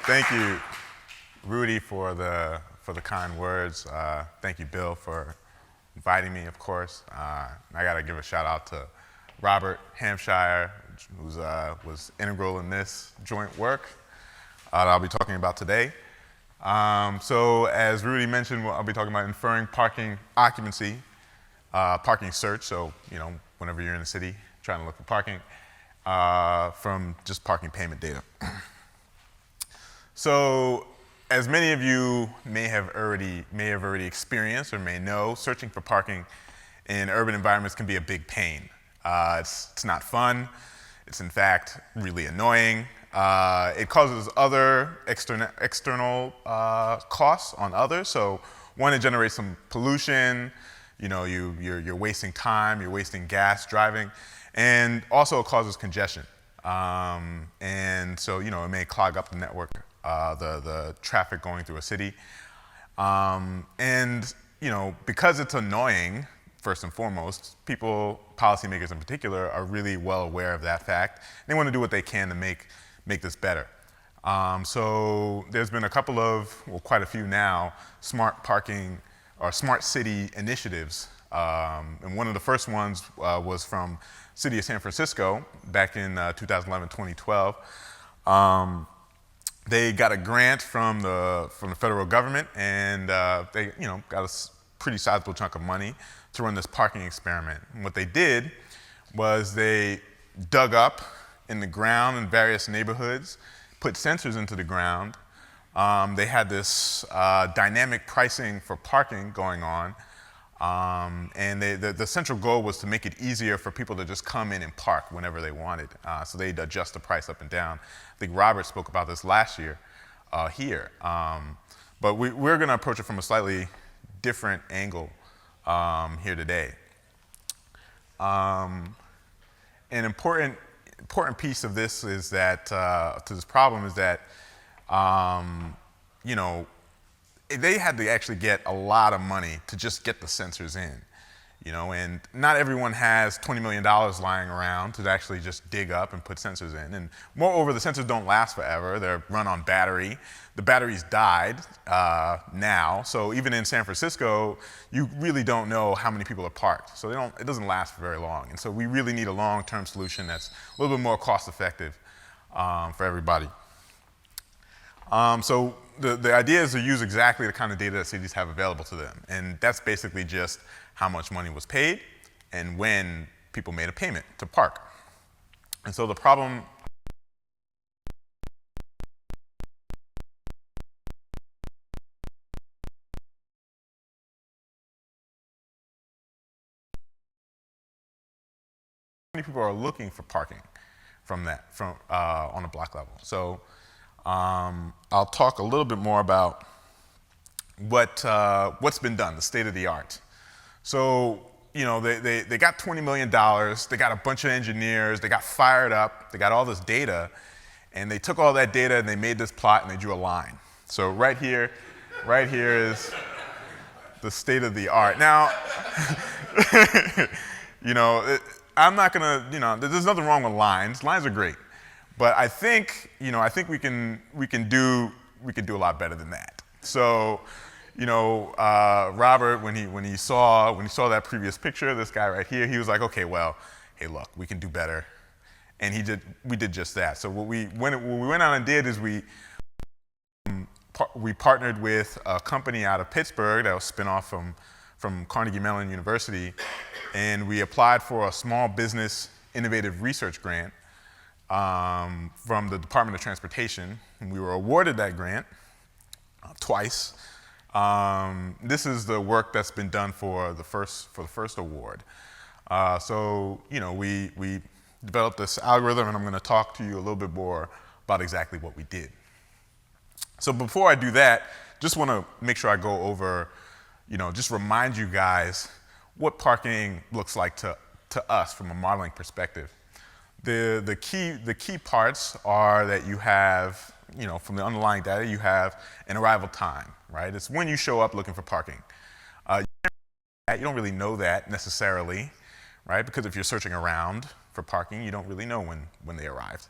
Thank you, Rudy, for the kind words. Thank you, Bill, for inviting me, of course. I got to give a shout out to Robert Hampshire, who was integral in this joint work that I'll be talking about today. So as Rudy mentioned, I'll be talking about inferring parking occupancy, parking search. So whenever you're in the city trying to look for parking, from just parking payment data. So, as many of you may have already experienced or may know, searching for parking in urban environments can be a big pain. It's not fun. It's in fact really annoying. It causes other external costs on others. So, one, it generates some pollution. You're wasting time. You're wasting gas driving, and also it causes congestion. And so it may clog up the network. The traffic going through a city. And because it's annoying, first and foremost, policymakers in particular, are really well aware of that fact. They want to do what they can to make this better. So there's been quite a few now, smart parking or smart city initiatives. And one of the first ones was from City of San Francisco back in 2011, 2012. They got a grant from the federal government, and they got a pretty sizable chunk of money to run this parking experiment. And what they did was they dug up in the ground in various neighborhoods, put sensors into the ground. They had this dynamic pricing for parking going on, and the central goal was to make it easier for people to just come in and park whenever they wanted. So they'd adjust the price up and down. I think Robert spoke about this last year here. But we're going to approach it from a slightly different angle here today. An important piece of this is that, to this problem, is that, they had to actually get a lot of money to just get the sensors in, and not everyone has $20 million lying around to actually just dig up and put sensors in. And moreover, the sensors don't last forever. They're run on battery. The batteries died now, so even in San Francisco, you really don't know how many people are parked. So it doesn't last for very long. And so we really need a long-term solution that's a little bit more cost-effective for everybody. So the idea is to use exactly the kind of data that cities have available to them. And that's basically just how much money was paid and when people made a payment to park. And so the problem many people are looking for parking from on a block level. So I'll talk a little bit more about what's been done, the state of the art. So they got $20 million, they got a bunch of engineers, they got fired up, they got all this data, and they took all that data and they made this plot and they drew a line. So right here is the state of the art. Now, I'm not gonna, there's nothing wrong with lines. Lines are great. But I think we can do a lot better than that. So, Robert, when he saw that previous picture, this guy right here, he was like, okay, well, hey, look, we can do better, and we did just that. So what we went out and did is we partnered with a company out of Pittsburgh that was spin off from Carnegie Mellon University, and we applied for a small business innovative research grant from the Department of Transportation, and we were awarded that grant twice. This is the work that's been done for the first award. So we developed this algorithm, and I'm going to talk to you a little bit more about exactly what we did. So before I do that, just want to make sure I go over, just remind you guys what parking looks like to us from a modeling perspective. The key parts are that you have, from the underlying data, you have an arrival time, right? It's when you show up looking for parking. You don't really know that necessarily, right? Because if you're searching around for parking, you don't really know when they arrived.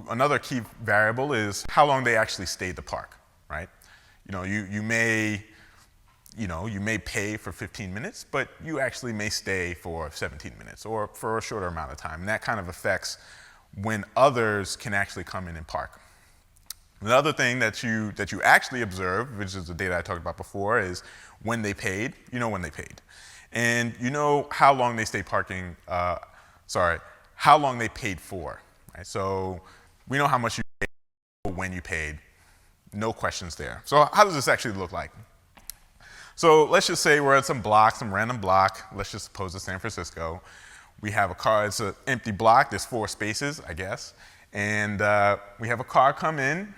Another key variable is how long they actually stayed to park, right? You may pay for 15 minutes, but you actually may stay for 17 minutes or for a shorter amount of time. And that kind of affects when others can actually come in and park. The other thing that you actually observe, which is the data I talked about before, is when they paid. You know when they paid. And you know how long they stayed parking, how long they paid for. Right? So we know how much you paid, when you paid, no questions there. So how does this actually look like? So let's just say we're at some random block. Let's just suppose it's San Francisco. We have a car, it's an empty block, there's 4 spaces, I guess. And we have a car come in.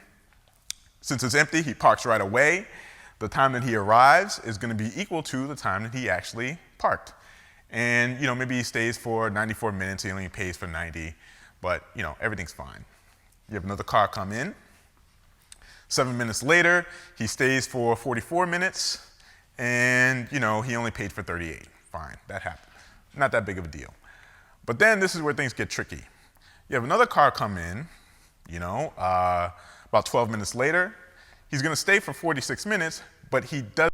Since it's empty, he parks right away. The time that he arrives is going to be equal to the time that he actually parked. And maybe he stays for 94 minutes, he only pays for 90, but everything's fine. You have another car come in. 7 minutes later, he stays for 44 minutes, and he only paid for 38. Fine, that happened. Not that big of a deal. But then this is where things get tricky. You have another car come in, about 12 minutes later. He's going to stay for 46 minutes, but he doesn't.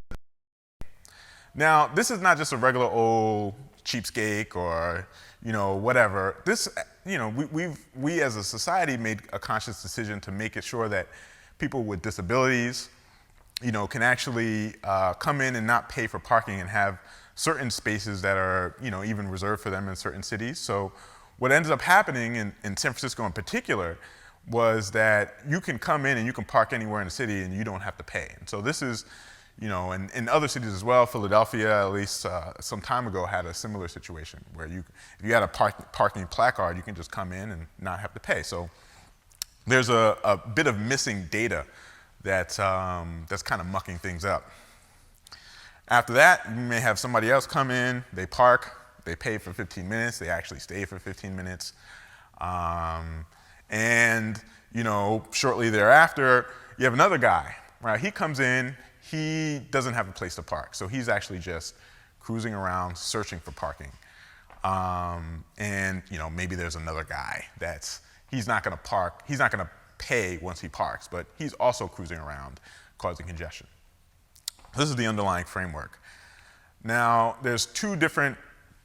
Now, this is not just a regular old cheapskate or whatever. This, we as a society made a conscious decision to make it sure that people with disabilities, can actually come in and not pay for parking and have certain spaces that are, even reserved for them in certain cities. So what ended up happening in San Francisco in particular was that you can come in and you can park anywhere in the city and you don't have to pay. And so this is, in other cities as well. Philadelphia, at least some time ago, had a similar situation where if you had a parking placard, you can just come in and not have to pay. So there's a bit of missing data that's kind of mucking things up. After that, you may have somebody else come in, they park, they pay for 15 minutes, they actually stay for 15 minutes. And shortly thereafter, you have another guy, right? He comes in, he doesn't have a place to park. So he's actually just cruising around, searching for parking. And maybe there's another guy he's not gonna park, he's not gonna pay once he parks, but he's also cruising around, causing congestion. This is the underlying framework. Now, there's 2 different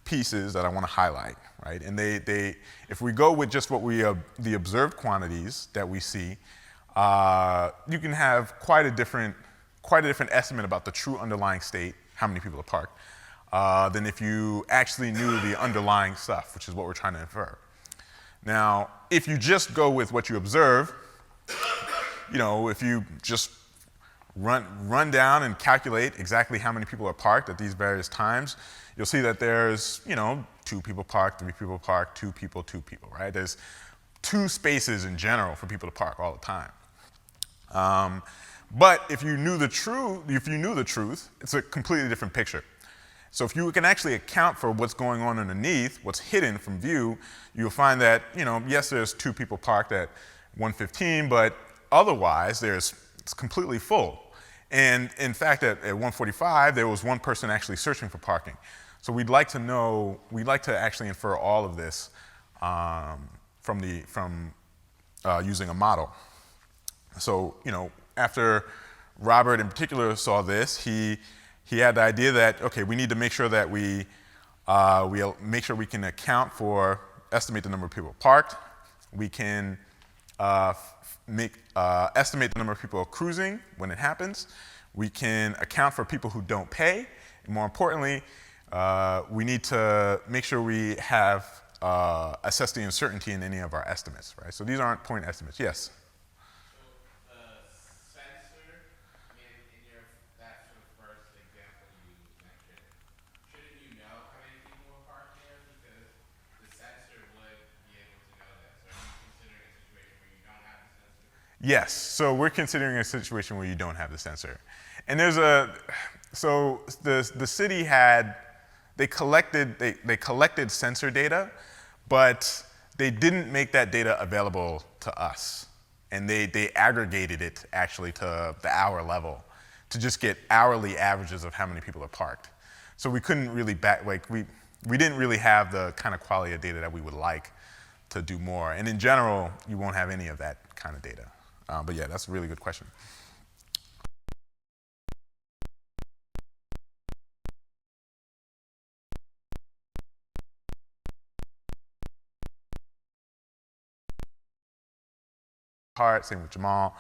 pieces that I want to highlight, right? And if we go with just what the observed quantities that we see, you can have quite a different estimate about the true underlying state, how many people are parked, than if you actually knew the underlying stuff, which is what we're trying to infer. Now, if you just go with what you observe, if you just run down and calculate exactly how many people are parked at these various times, you'll see that there's, 2 people parked, 3 people parked, 2 people, right? There's 2 spaces in general for people to park all the time. But if you knew the truth, it's a completely different picture. So if you can actually account for what's going on underneath, what's hidden from view, you'll find that, yes, there's 2 people parked at 1:15, but otherwise it's completely full. And in fact, at 1:45, there was 1 person actually searching for parking. So we'd like to actually infer all of this from using a model. So, after Robert in particular saw this, he had the idea that, okay, we need to make sure that we can estimate the number of people parked. We can estimate the number of people cruising when it happens. We can account for people who don't pay. And more importantly, we need to make sure we have assessed the uncertainty in any of our estimates, right? So these aren't point estimates. Yes? So the sensor in that sort of first example you mentioned, shouldn't you know how many people were parked there? Because the sensor would be able to know that. So are you considering a situation where you don't have the sensor? Yes, so we're considering a situation where you don't have the sensor. And so the city they collected sensor data, but they didn't make that data available to us. And they aggregated it actually to the hour level to just get hourly averages of how many people are parked. So we couldn't really we didn't really have the kind of quality of data that we would like to do more. And in general, you won't have any of that kind of data. But yeah, that's a really good question. Same with Jamal.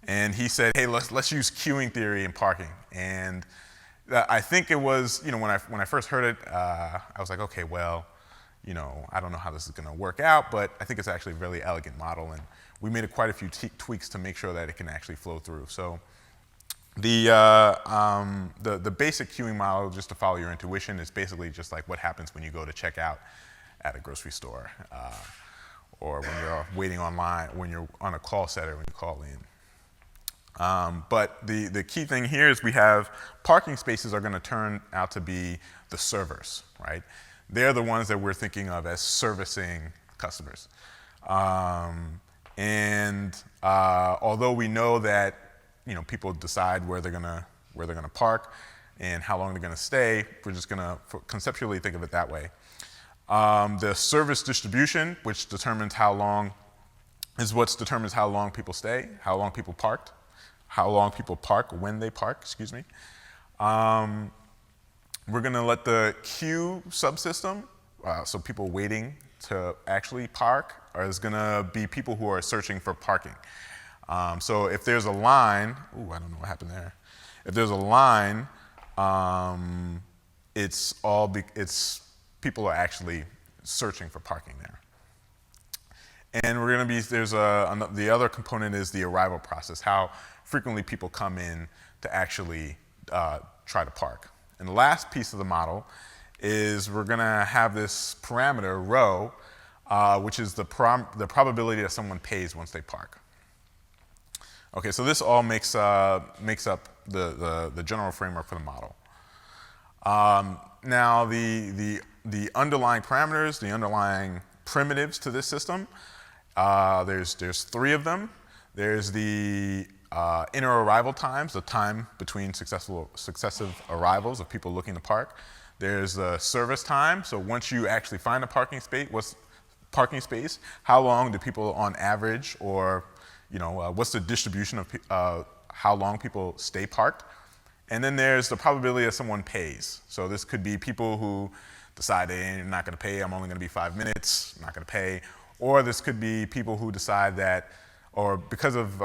And he said, hey, let's use queuing theory in parking. And I think it was, when I first heard it, I was like, okay, well, I don't know how this is going to work out, but I think it's actually a really elegant model, and we made quite a few tweaks to make sure that it can actually flow through. So the basic queuing model, just to follow your intuition, is basically just like what happens when you go to check out at a grocery store, or when you're waiting online, when you're on a call center, when you call in. But the key thing here is we have parking spaces are going to turn out to be the servers, right? They're the ones that we're thinking of as servicing customers. Although we know that people decide where they're gonna park and how long they're gonna stay, we're just gonna conceptually think of it that way. The service distribution, which determines how long people stay, how long people parked, how long people park when they park, excuse me. We're gonna let the queue subsystem, so people waiting to actually park, is gonna be people who are searching for parking. So if there's a line, I don't know what happened there. If there's a line, it's people are actually searching for parking there. And we're going to be, the other component is the arrival process, how frequently people come in to actually try to park. And the last piece of the model is we're going to have this parameter, rho, which is the probability that someone pays once they park. Okay, so this all makes up the general framework for the model. Now, the underlying parameters, the underlying primitives to this system, there's three of them. There's the inner arrival times, the time between successive arrivals of people looking to park. There's the service time, so once you actually find a parking space, how long do people on average, or what's the distribution of how long people stay parked? And then there's the probability that someone pays. So this could be people who decide they're not going to pay, I'm only going to be 5 minutes, not going to pay. Or this could be people who decide that, or because of,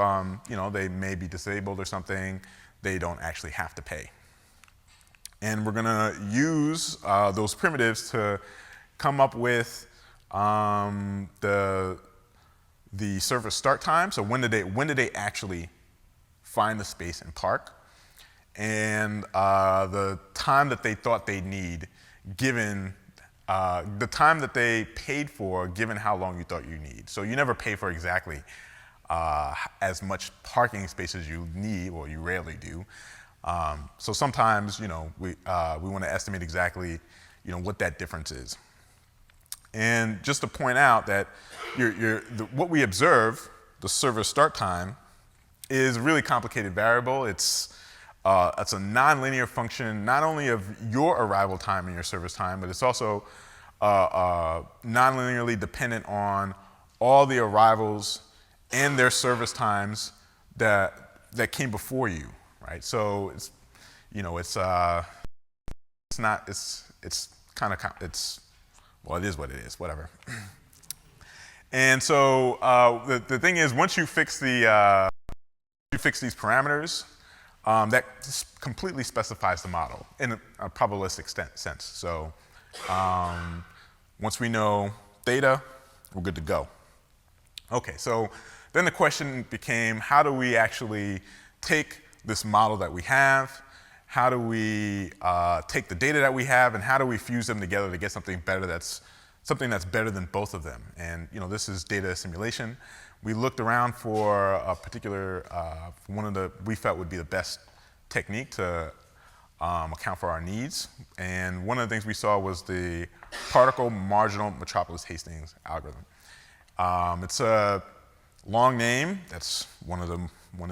they may be disabled or something, they don't actually have to pay. And we're going to use those primitives to come up with the service start time. So when did they actually find the space and park? And the time that they thought they'd need, given the time that they paid for, given how long you thought you need. So you never pay for exactly as much parking space as you need, or you rarely do. So sometimes, we want to estimate exactly, what that difference is. And just to point out that what we observe, the service start time, is a really complicated variable. It's a nonlinear function, not only of your arrival time and your service time, but it's also nonlinearly dependent on all the arrivals and their service times that came before you, right? So it's it is what it is, whatever. And so the thing is, once you fix these parameters, that completely specifies the model in a probabilistic sense. So once we know theta, we're good to go. Okay, so then the question became, how do we actually take this model that we have, how do we take the data that we have, and how do we fuse them together to get something better that's better than both of them? And this is data assimilation. We looked around for a particular, one of the we felt would be the best technique to account for our needs. And one of the things we saw was the particle marginal metropolis Hastings algorithm. It's a long name. That's one of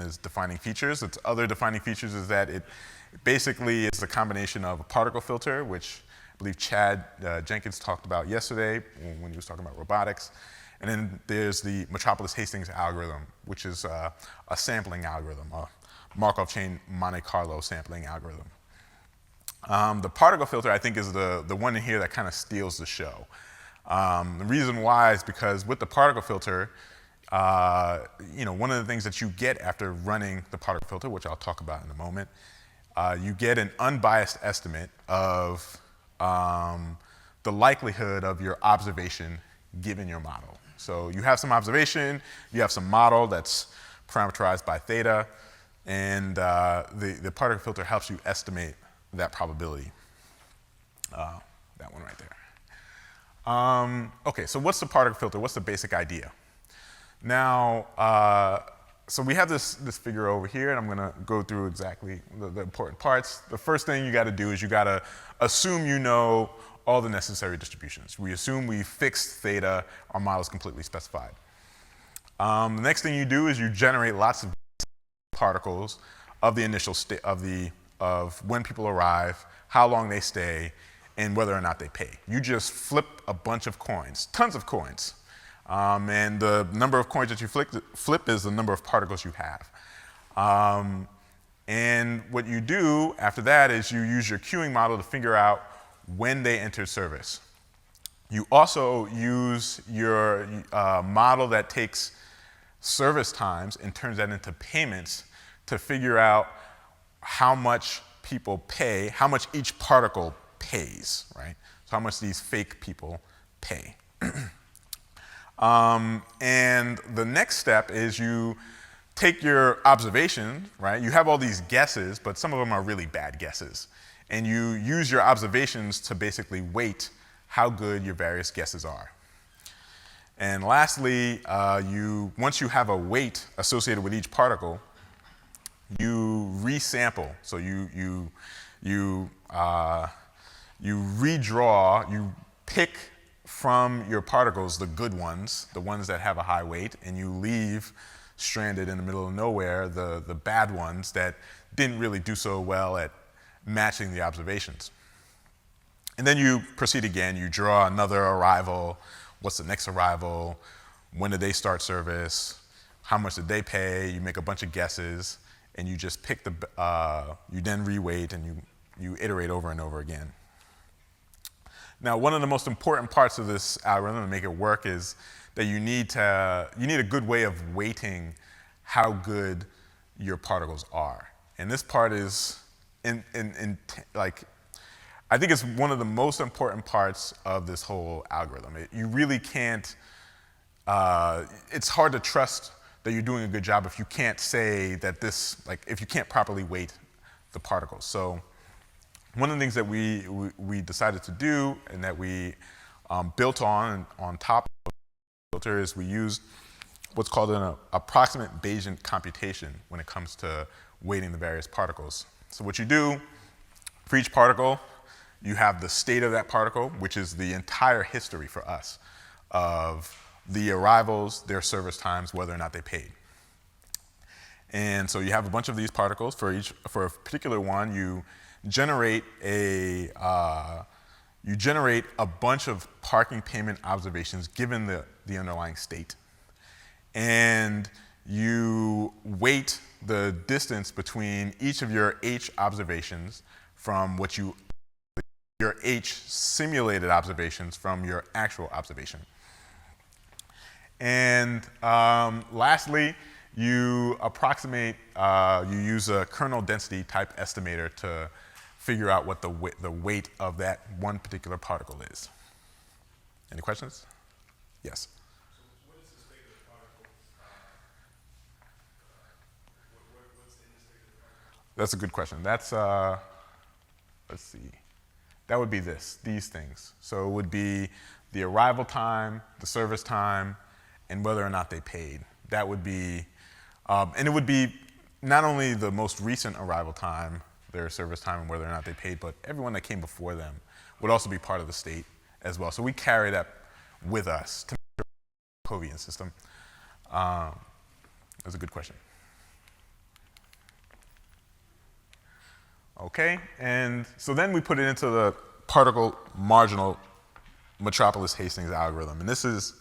its defining features. Its other defining features is that it basically is a combination of a particle filter, which I believe Chad Jenkins talked about yesterday when he was talking about robotics, And then there's the Metropolis-Hastings algorithm, which is a sampling algorithm, a Markov chain Monte Carlo sampling algorithm. The particle filter, I think, is the one in here that kind of steals the show. The reason why is because with the particle filter, one of the things that you get after running the particle filter, which I'll talk about in a moment, you get an unbiased estimate of the likelihood of your observation given your model. So you have some observation, you have some model that's parameterized by theta, and the particle filter helps you estimate that probability. That one right there. Okay, so what's the particle filter? What's the basic idea? Now, so we have this figure over here, and I'm going to go through exactly the important parts. The first thing you got to do is you got to assume you know all the necessary distributions. We assume we fixed theta, our model is completely specified. The next thing you do is you generate lots of particles of the initial state of when people arrive, how long they stay, and whether or not they pay. You just flip a bunch of coins, tons of coins. And the number of coins that you flip is the number of particles you have. And what you do after that is you use your queuing model to figure out when they entered service. You also use your model that takes service times and turns that into payments to figure out how much people pay, how much each particle pays, right? So how much these fake people pay. And the next step is you take your observation, right? You have all these guesses, but some of them are really bad guesses. And you use your observations to basically weight how good your various guesses are. And lastly, once you have a weight associated with each particle, you resample. So you redraw, you pick from your particles the good ones, the ones that have a high weight, and you leave stranded in the middle of nowhere the bad ones that didn't really do so well at matching the observations. And then you proceed again. You draw another arrival. What's the next arrival? When did they start service? How much did they pay? You make a bunch of guesses, and you just pick you then reweight, and you iterate over and over again. Now, one of the most important parts of this algorithm to make it work is that you need a good way of weighting how good your particles are. And this part is, I think it's one of the most important parts of this whole algorithm. You really can't, it's hard to trust that you're doing a good job if you can't say that if you can't properly weight the particles. So one of the things that we decided to do and that we built on top of the filter is we used what's called an approximate Bayesian computation when it comes to weighting the various particles. So what you do for each particle, you have the state of that particle, which is the entire history for us of the arrivals, their service times, whether or not they paid. And so you have a bunch of these particles. For a particular one, you generate a bunch of parking payment observations given the underlying state. And you weight the distance between each of your H observations from your H simulated observations from your actual observation. And lastly, you approximate, you use a kernel density type estimator to figure out what the weight of that one particular particle is. Any questions? Yes? So what is the state of the particles? What's in the state of the particles? That's a good question. That's, let's see. That would be these things. So it would be the arrival time, the service time, and whether or not they paid. That would be, and it would be not only the most recent arrival time, their service time, and whether or not they paid, but everyone that came before them would also be part of the state as well. So we carry that with us to make sure the Covian system. That's a good question. Okay, and so then we put it into the particle marginal Metropolis-Hastings algorithm. And this is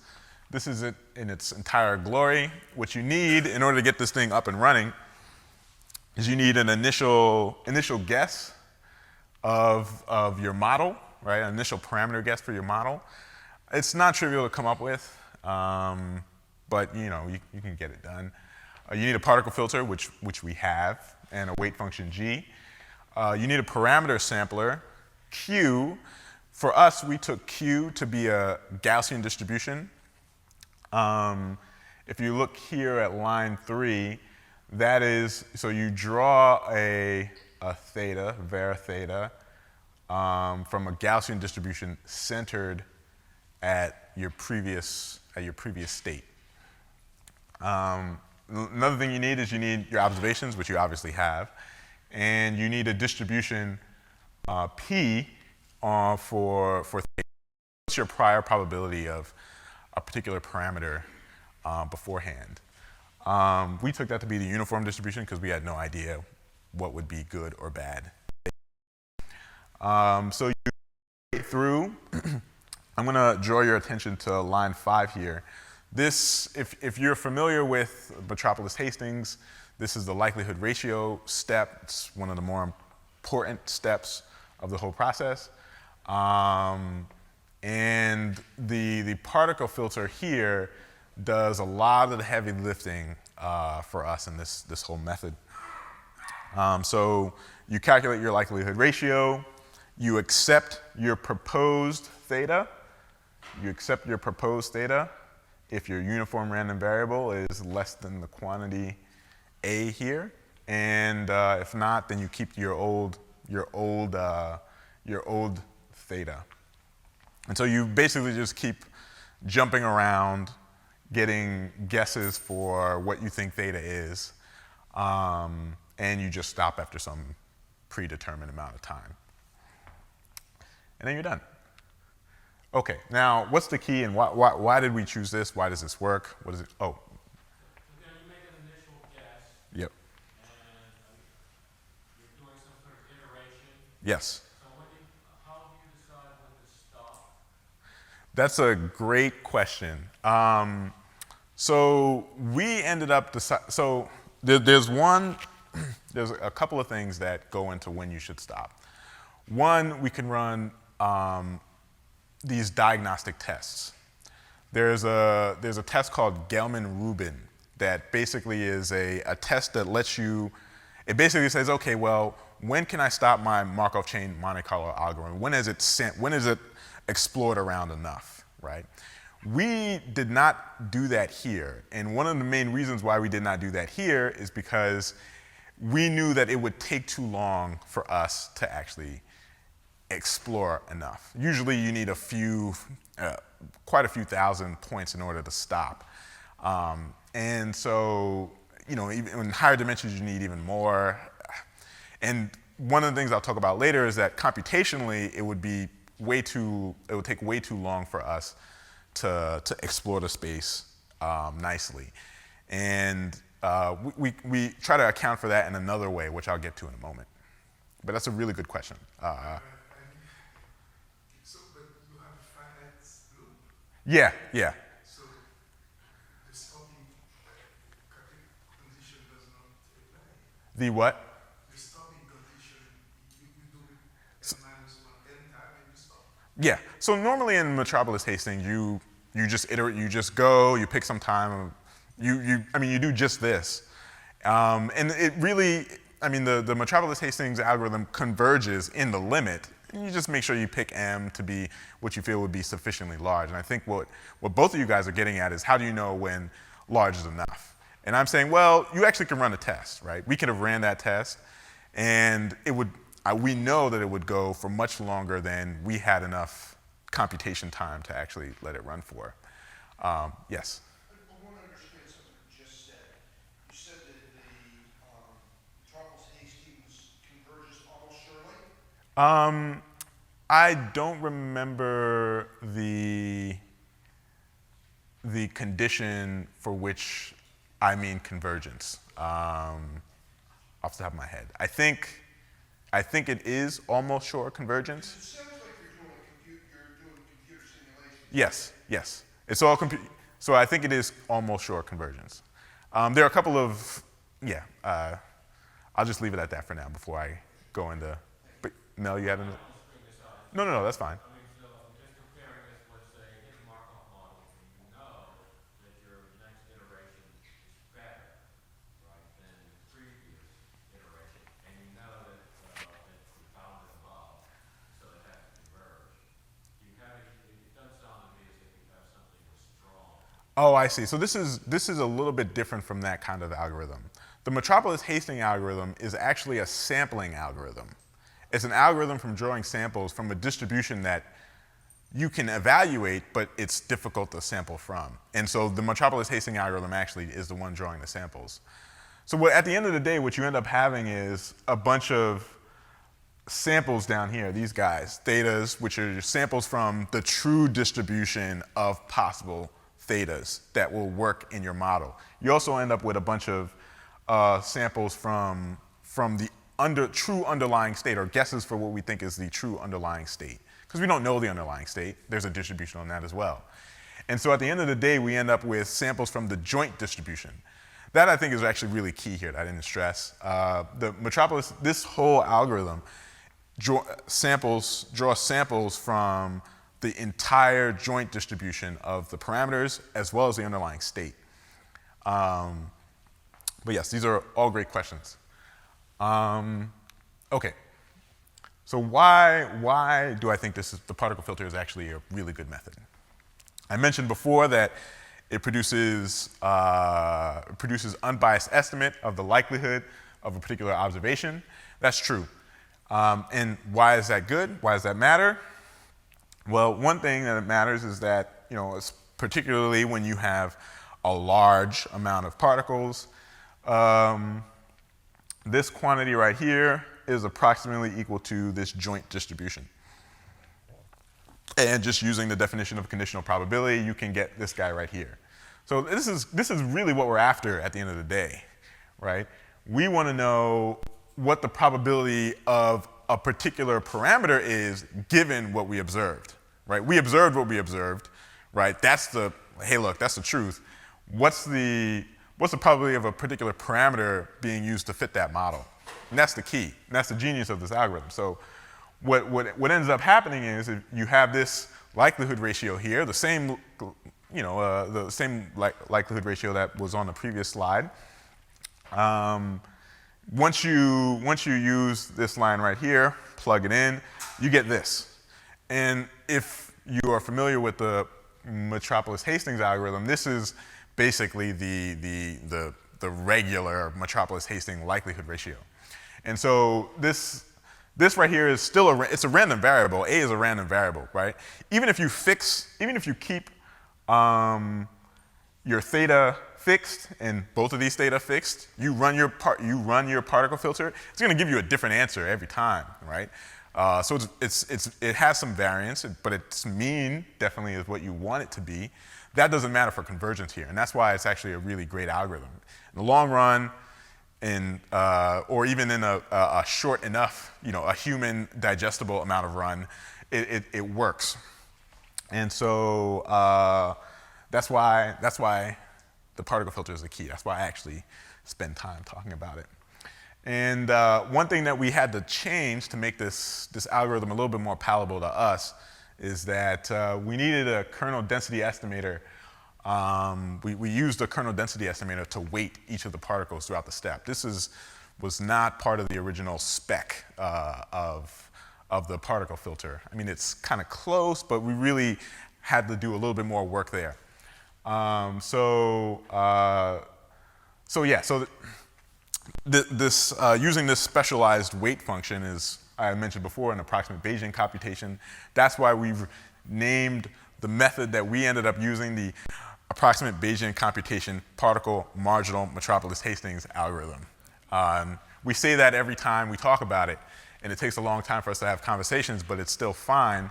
This is it in its entire glory. What you need in order to get this thing up and running is you need an initial guess of your model, right? An initial parameter guess for your model. It's not trivial to come up with, but you can get it done. You need a particle filter, which we have, and a weight function g. You need a parameter sampler, q. For us, we took q to be a Gaussian distribution. If you look here at line 3, that is, so you draw a theta, var theta, from a Gaussian distribution centered at your previous state. Another thing you need is you need your observations, which you obviously have, and you need a distribution p for theta. What's your prior probability of a particular parameter beforehand? We took that to be the uniform distribution because we had no idea what would be good or bad. So you go through. I'm going to draw your attention to line 5 here. This, if you're familiar with Metropolis Hastings, this is the likelihood ratio step. It's one of the more important steps of the whole process. And the particle filter here does a lot of the heavy lifting for us in this whole method. So you calculate your likelihood ratio. You accept your proposed theta. You accept your proposed theta if your uniform random variable is less than the quantity a here, and if not, then you keep your old theta. And so you basically just keep jumping around, getting guesses for what you think theta is, and you just stop after some predetermined amount of time. And then you're done. Okay, now what's the key and why did we choose this? Why does this work? What is it? Oh. So then you make an initial guess. Yep. And you're doing some sort of iteration. Yes. So how do you decide when to stop? That's a great question. So we ended up so there's a couple of things that go into when you should stop. One, we can run these diagnostic tests. There's a test called Gelman-Rubin that basically is a test that lets you, it basically says, okay, well, when can I stop my Markov chain Monte Carlo algorithm? When is it explored around enough, right? We did not do that here. And one of the main reasons why we did not do that here is because we knew that it would take too long for us to actually explore enough. Usually you need quite a few thousand points in order to stop. And so, even in higher dimensions you need even more. And one of the things I'll talk about later is that computationally it would take way too long for us to explore the space nicely. And we try to account for that in another way, which I'll get to in a moment. But that's a really good question. So, but you have a finite loop. Yeah. So the stopping condition does not apply. The what? The stopping condition, you do n minus 1 n time and you stop. Yeah. So normally in Metropolis Hastings, you just iterate, you just go, you pick some time, you do just this. And it really, the Metropolis Hastings algorithm converges in the limit. And you just make sure you pick m to be what you feel would be sufficiently large. And I think what both of you guys are getting at is how do you know when large is enough? And I'm saying, well, you actually can run a test, right? We could have ran that test, and we know that it would go for much longer than we had enough computation time to actually let it run for. Yes? I want to understand something you just said. You said that the Metropolis Hastings converges almost surely? I don't remember the condition for which I mean convergence off the top of my head. I think it is almost sure convergence. It sounds like you're doing computer simulation. Yes. It's all So I think it is almost sure convergence. There are a couple of, I'll just leave it at that for now before I go into, but Mel, you had another? No, that's fine. I mean, so just comparing this with, say, a hidden Markov model, you know that your next iteration is better, right, than the previous iteration, and you know that it's bounded above, so it has to converge. You have it does sound to me as if you have something that's strong. Oh, I see. So this is a little bit different from that kind of algorithm. The Metropolis Hastings algorithm is actually a sampling algorithm. It's an algorithm from drawing samples from a distribution that you can evaluate, but it's difficult to sample from. And so the Metropolis Hastings algorithm actually is the one drawing the samples. So at the end of the day, what you end up having is a bunch of samples down here, these guys, thetas, which are samples from the true distribution of possible thetas that will work in your model. You also end up with a bunch of samples from the true underlying state, or guesses for what we think is the true underlying state. Because we don't know the underlying state, there's a distribution on that as well. And so at the end of the day, we end up with samples from the joint distribution. That I think is actually really key here that I didn't stress. The Metropolis, this whole algorithm draws samples from the entire joint distribution of the parameters as well as the underlying state. But yes, these are all great questions. Okay, so why do I think the particle filter is actually a really good method? I mentioned before that it produces unbiased estimate of the likelihood of a particular observation. That's true. And why is that good? Why does that matter? Well, one thing that matters is that, particularly when you have a large amount of particles, this quantity right here is approximately equal to this joint distribution. And just using the definition of conditional probability, you can get this guy right here. So this is really what we're after at the end of the day, right? We want to know what the probability of a particular parameter is given what we observed, right? We observed what we observed, right? Hey, look, that's the truth. What's the probability of a particular parameter being used to fit that model? And that's the key. And that's the genius of this algorithm. So what ends up happening is if you have this likelihood ratio here, the same likelihood ratio that was on the previous slide. Once you use this line right here, plug it in, you get this. And if you are familiar with the Metropolis Hastings algorithm, this is basically the regular Metropolis Hastings likelihood ratio. And so this right here is still it's a random variable. A is a random variable, right? Even if you keep your theta fixed and both of these theta fixed, you run your particle filter, it's going to give you a different answer every time, right? So it has some variance, but its mean definitely is what you want it to be. That doesn't matter for convergence here, and that's why it's actually a really great algorithm. In the long run, or even in a short enough, a human digestible amount of run, it works. And so that's why the particle filter is the key. That's why I actually spend time talking about it. And one thing that we had to change to make this algorithm a little bit more palatable to us is that we needed a kernel density estimator. We used a kernel density estimator to weight each of the particles throughout the step. This was not part of the original spec of the particle filter. I mean, it's kind of close, but we really had to do a little bit more work there. Using this specialized weight function is, I mentioned before, an approximate Bayesian computation. That's why we've named the method that we ended up using the approximate Bayesian computation particle marginal Metropolis Hastings algorithm. We say that every time we talk about it, and it takes a long time for us to have conversations, but it's still fine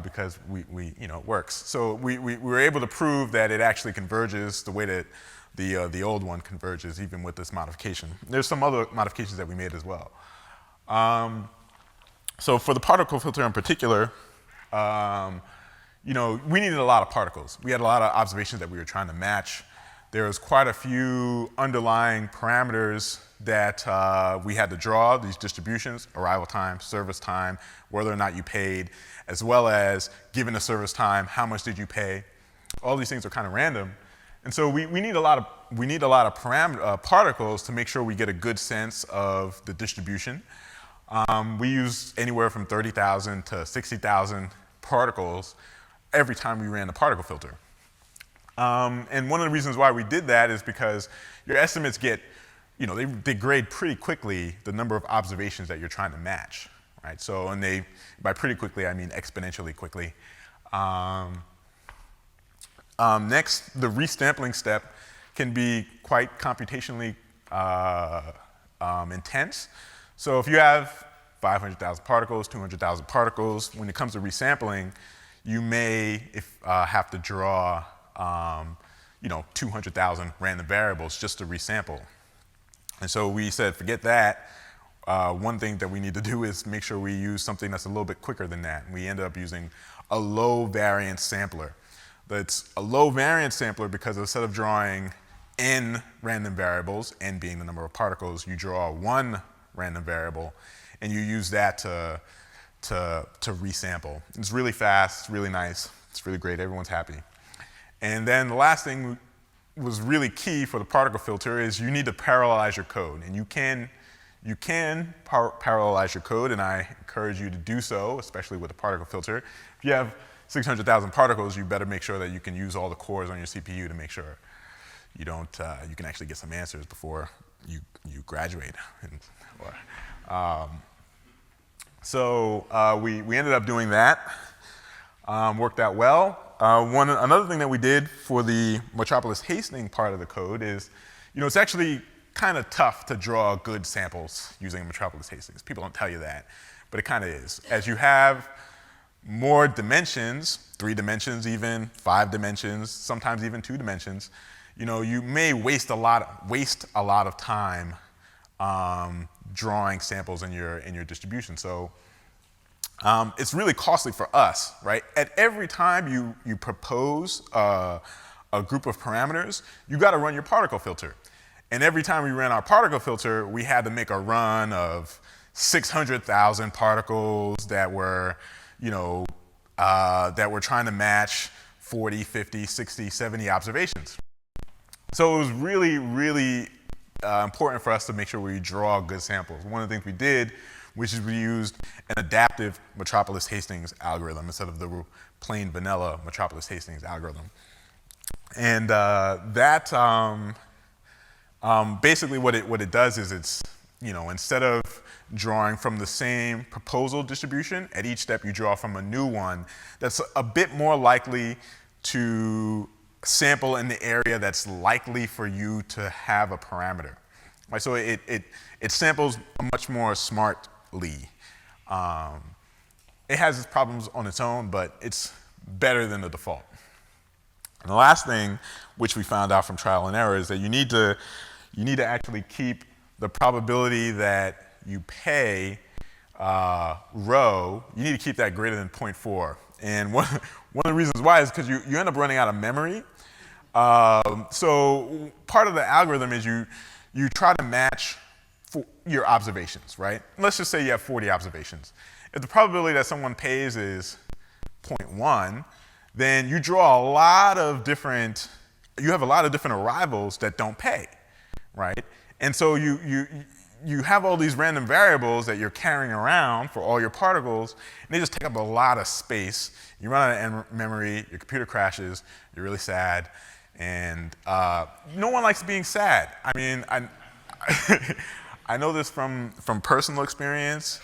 because it works. So we were able to prove that it actually converges the way that the old one converges, even with this modification. There's some other modifications that we made as well. So for the particle filter in particular, we needed a lot of particles. We had a lot of observations that we were trying to match. There was quite a few underlying parameters that we had to draw, these distributions: arrival time, service time, whether or not you paid, as well as given the service time, how much did you pay. All these things are kind of random. And so we need a lot of particles to make sure we get a good sense of the distribution. We use anywhere from 30,000 to 60,000 particles every time we ran the particle filter. And one of the reasons why we did that is because your estimates get, they degrade pretty quickly the number of observations that you're trying to match, right? So, and by pretty quickly, I mean exponentially quickly. Next, the resampling step can be quite computationally intense. So if you have 500,000 particles, 200,000 particles, when it comes to resampling, you may have to draw 200,000 random variables just to resample. And so we said, forget that. One thing that we need to do is make sure we use something that's a little bit quicker than that. And we ended up using a low variance sampler. That's a low variance sampler because instead of drawing n random variables, n being the number of particles, you draw one random variable, and you use that to resample. It's really fast, it's really nice, it's really great, everyone's happy. And then the last thing was really key for the particle filter is you need to parallelize your code. And you can parallelize your code, and I encourage you to do so, especially with the particle filter. If you have 600,000 particles, you better make sure that you can use all the cores on your CPU to make sure you can actually get some answers before you graduate. So we ended up doing that. Worked out well. Another thing that we did for the Metropolis Hastings part of the code is, it's actually kind of tough to draw good samples using Metropolis Hastings. People don't tell you that, but it kind of is. As you have more dimensions, 3 dimensions even, 5 dimensions, sometimes even 2 dimensions, you may waste a lot of time drawing samples in your distribution. So it's really costly for us, right? At every time you propose a group of parameters, you got to run your particle filter. And every time we ran our particle filter, we had to make a run of 600,000 particles that were trying to match 40, 50, 60, 70 observations. So it was really, really important for us to make sure we draw good samples. One of the things we did, which is we used an adaptive Metropolis Hastings algorithm instead of the plain vanilla Metropolis Hastings algorithm. And basically what it does is it's, instead of drawing from the same proposal distribution, at each step you draw from a new one that's a bit more likely to sample in the area that's likely for you to have a parameter. Right? So it samples much more smartly. It has its problems on its own, but it's better than the default. And the last thing, which we found out from trial and error, is that you need to actually keep the probability that you pay row, you need to keep that greater than 0.4. And one of the reasons why is because you end up running out of memory. So part of the algorithm is you try to match your observations, right? Let's just say you have 40 observations. If the probability that someone pays is 0.1, then you draw you have a lot of different arrivals that don't pay, right? And so you have all these random variables that you're carrying around for all your particles, and they just take up a lot of space. You run out of memory, your computer crashes, you're really sad, and no one likes being sad. I mean, I know this from personal experience.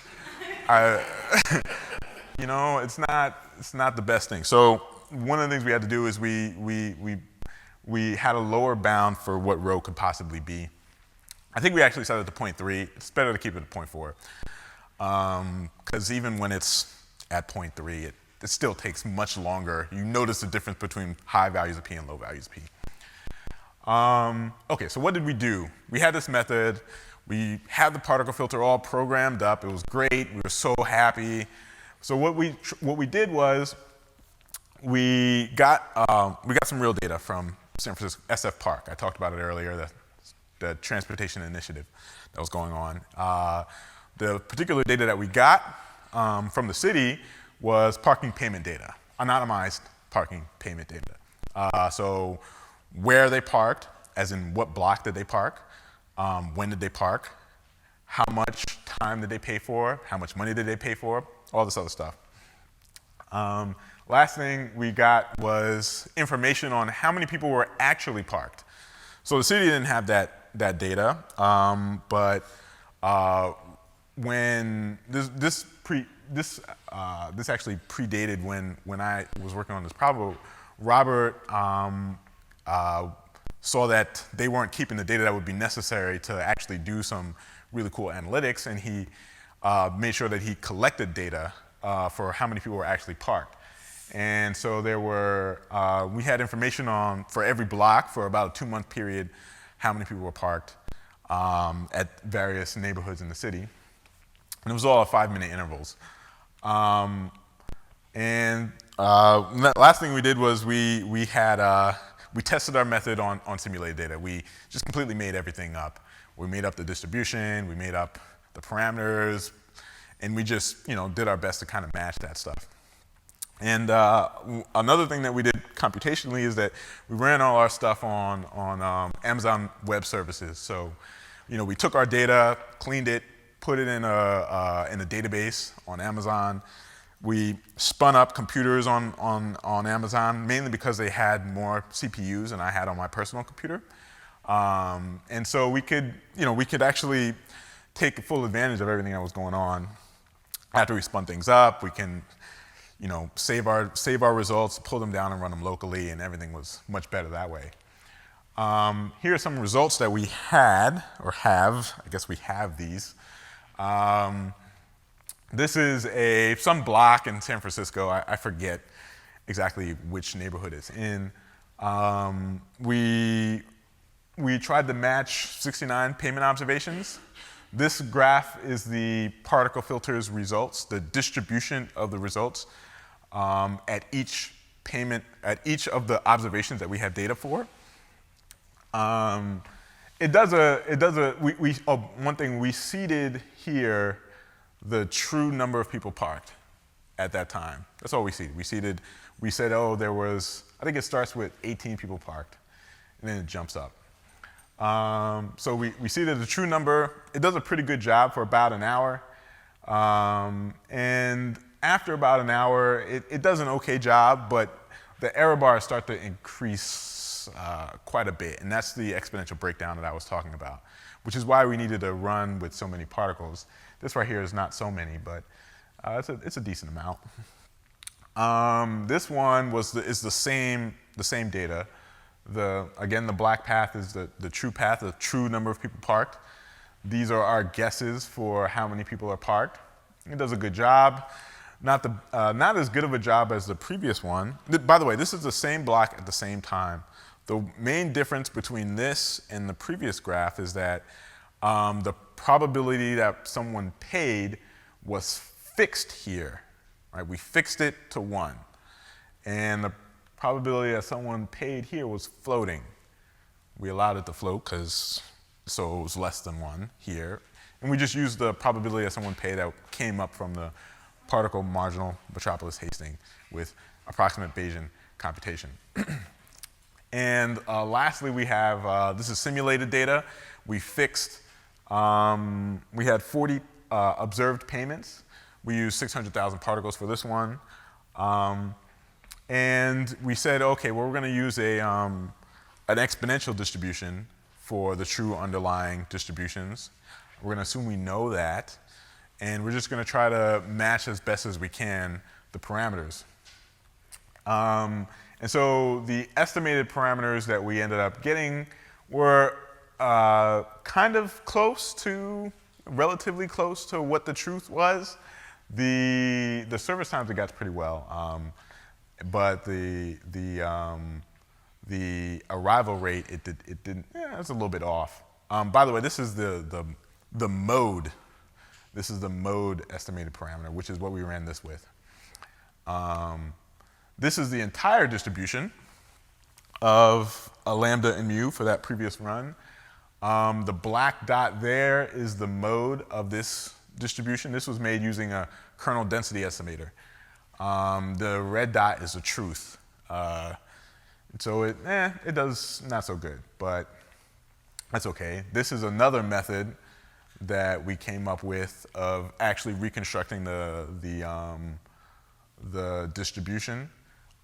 It's not the best thing. So one of the things we had to do is we had a lower bound for what row could possibly be. I think we actually set it to 0.3. It's better to keep it at 0.4. Because even when it's at 0.3, it still takes much longer. You notice the difference between high values of P and low values of P. Okay, so what did we do? We had this method. We had the particle filter all programmed up. It was great. We were so happy. So what we did was we got some real data from San Francisco SF Park. I talked about it earlier, the transportation initiative that was going on. The particular data that we got from the city was parking payment data, anonymized parking payment data. So where they parked, as in what block did they park, when did they park, how much time did they pay for, how much money did they pay for, all this other stuff. Last thing we got was information on how many people were actually parked. So the city didn't have that data, but when this actually predated when I was working on this problem. Robert saw that they weren't keeping the data that would be necessary to actually do some really cool analytics, and he made sure that he collected data for how many people were actually parked. And so we had information on, for every block for about a 2-month period, how many people were parked at various neighborhoods in the city. And it was all at 5-minute intervals. Last thing we did was we tested our method on simulated data. We just completely made everything up. We made up the distribution, we made up the parameters, and we just did our best to kind of match that stuff. And another thing that we did computationally is that we ran all our stuff on Amazon Web Services. So we took our data, cleaned it, put it in a database on Amazon. We spun up computers on Amazon, mainly because they had more CPUs than I had on my personal computer. And so we could actually take full advantage of everything that was going on. After we spun things up, we can save our results, pull them down and run them locally, and everything was much better that way. Here are some results that we had, or have. I guess we have these. This is some block in San Francisco. I forget exactly which neighborhood it's in. We tried to match 69 payment observations. This graph is the particle filter's results, the distribution of the results at each of the observations that we have data for. One thing, we seeded here the true number of people parked at that time. That's all we seeded. We said, there was, I think it starts with 18 people parked, and then it jumps up. So we seeded the true number. It does a pretty good job for about an hour. And after about an hour, it does an okay job, but the error bars start to increase quite a bit, and that's the exponential breakdown that I was talking about, which is why we needed to run with so many particles. This right here is not so many, but it's a decent amount. This one is the same data. Again, the black path is the true path, the true number of people parked. These are our guesses for how many people are parked. It does a good job. Not as good of a job as the previous one. By the way, this is the same block at the same time. The main difference between this and the previous graph is that the probability that someone paid was fixed here. Right? We fixed it to 1. And the probability that someone paid here was floating. We allowed it to float so it was less than 1 here. And we just used the probability that someone paid that came up from the particle marginal metropolis hasting with approximate Bayesian computation. And lastly, we have, this is simulated data. We had 40 observed payments. We used 600,000 particles for this one. And we said, okay, well, we're going to use an exponential distribution for the true underlying distributions. We're going to assume we know that, and we're just going to try to match as best as we can the parameters. And so the estimated parameters that we ended up getting were kind of relatively close to what the truth was. The service times we got pretty well, but the arrival rate it didn't. Yeah, it's a little bit off. By the way, this is the mode. This is the mode estimated parameter, which is what we ran this with. this is the entire distribution of a lambda and mu for that previous run. The black dot there is the mode of this distribution. This was made using a kernel density estimator. The red dot is the truth. So it does not so good, but that's okay. This is another method that we came up with of actually reconstructing the distribution.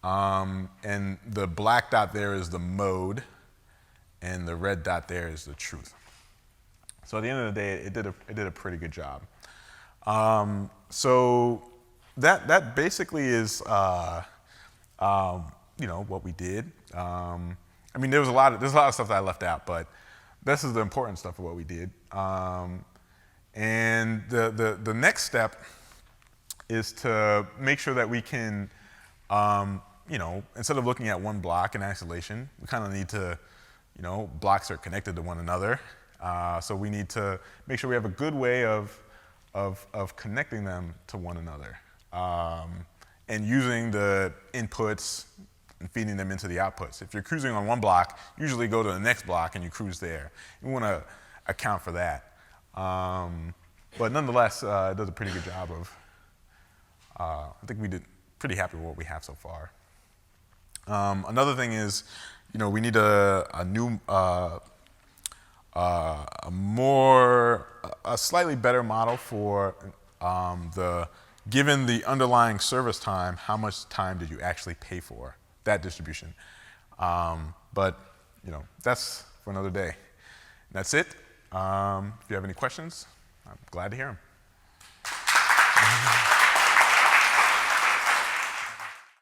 And the black dot there is the mode, and the red dot there is the truth. So at the end of the day, it did a pretty good job. So that basically is what we did. I mean, there's a lot of stuff that I left out, but this is the important stuff of what we did. And the next step is to make sure that we can, instead of looking at one block in isolation, we kind of need to, blocks are connected to one another. So we need to make sure we have a good way of connecting them to one another, and using the inputs and feeding them into the outputs. If you're cruising on one block, usually go to the next block and you cruise there. You want to account for that. But nonetheless, it does a pretty good job of, I think we did pretty happy with what we have so far. Another thing is, we need a new, a slightly better model for given the underlying service time, how much time did you actually pay for that distribution? But that's for another day. That's it. If you have any questions, I'm glad to hear them.